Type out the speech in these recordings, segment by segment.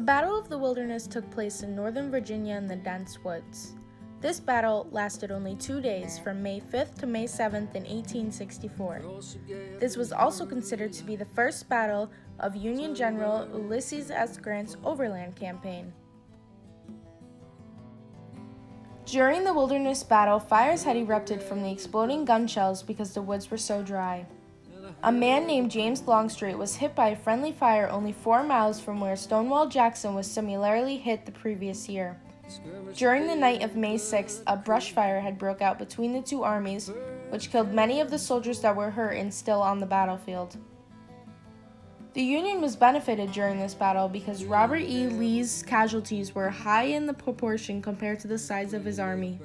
Battle of the Wilderness took place in northern Virginia in the dense woods. This battle lasted only 2 days, from May 5th to May 7th in 1864. This was also considered to be the first battle of Union General Ulysses S. Grant's overland campaign. During the Wilderness Battle, fires had erupted from the exploding gun shells because the woods were so dry. A man named James Longstreet was hit by a friendly fire only 4 miles from where Stonewall Jackson was similarly hit the previous year. During the night of May 6th, a brush fire had broke out between the two armies, which killed many of the soldiers that were hurt and still on the battlefield. The Union was benefited during this battle because Robert E. Lee's casualties were high in the proportion compared to the size of his army.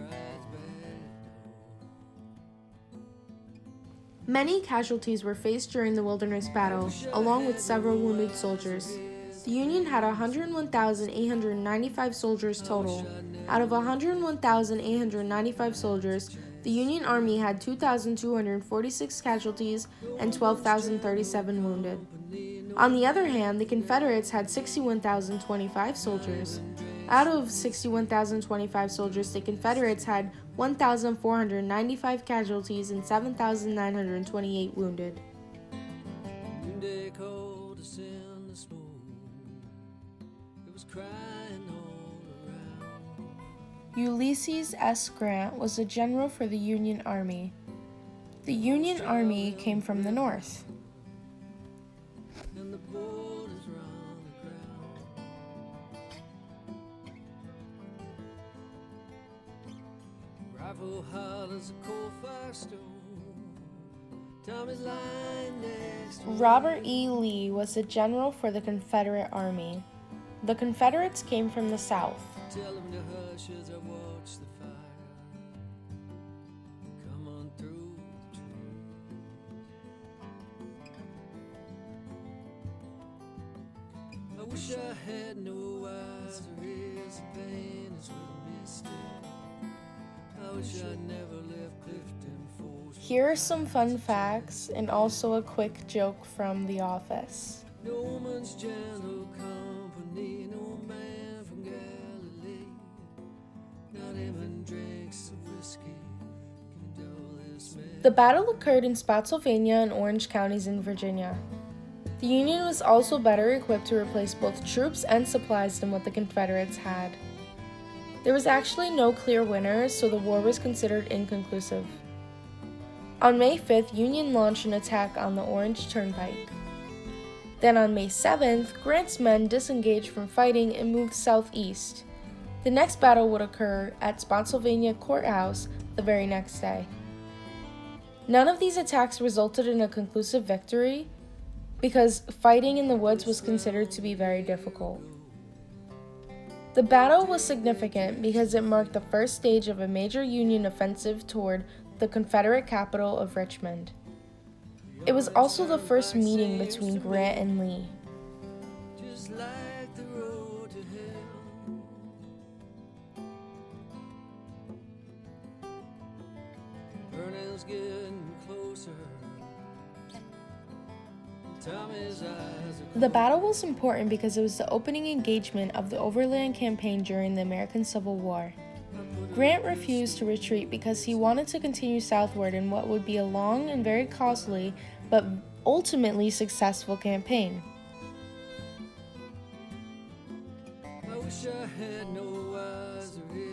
Many casualties were faced during the Wilderness Battle, along with several wounded soldiers. The Union had 101,895 soldiers total. Out of 101,895 soldiers, the Union Army had 2,246 casualties and 12,037 wounded. On the other hand, the Confederates had 61,025 soldiers. Out of 61,025 soldiers, the Confederates had 1,495 casualties and 7,928 wounded. Ulysses S. Grant was a general for the Union Army. The Union Army came from the north. Robert E. Lee was a general for the Confederate Army. The Confederates came from the south. Tell him to hush as I watch the fire come on through the trees. I wish I had no eyes or ears, the pain is what missed it. I wish I'd never left Clifton Force. Here are some fun facts and also a quick joke from The Office. No man's gentle company, no man from Galilee. Not even drinks of whiskey can dull this man. The battle occurred in Spotsylvania and Orange counties in Virginia. The Union was also better equipped to replace both troops and supplies than what the Confederates had. There was actually no clear winner, so the war was considered inconclusive. On May 5th, Union launched an attack on the Orange Turnpike. Then on May 7th, Grant's men disengaged from fighting and moved southeast. The next battle would occur at Spotsylvania Courthouse the very next day. None of these attacks resulted in a conclusive victory because fighting in the woods was considered to be very difficult. The battle was significant because it marked the first stage of a major Union offensive toward the Confederate capital of Richmond. It was also the first meeting between Grant and Lee. Just like the road to hell. Burning's getting closer. The battle was important because it was the opening engagement of the overland campaign during the American Civil War. Grant refused to retreat because he wanted to continue southward in what would be a long and very costly, but ultimately successful campaign. I wish I had no eyes or ears.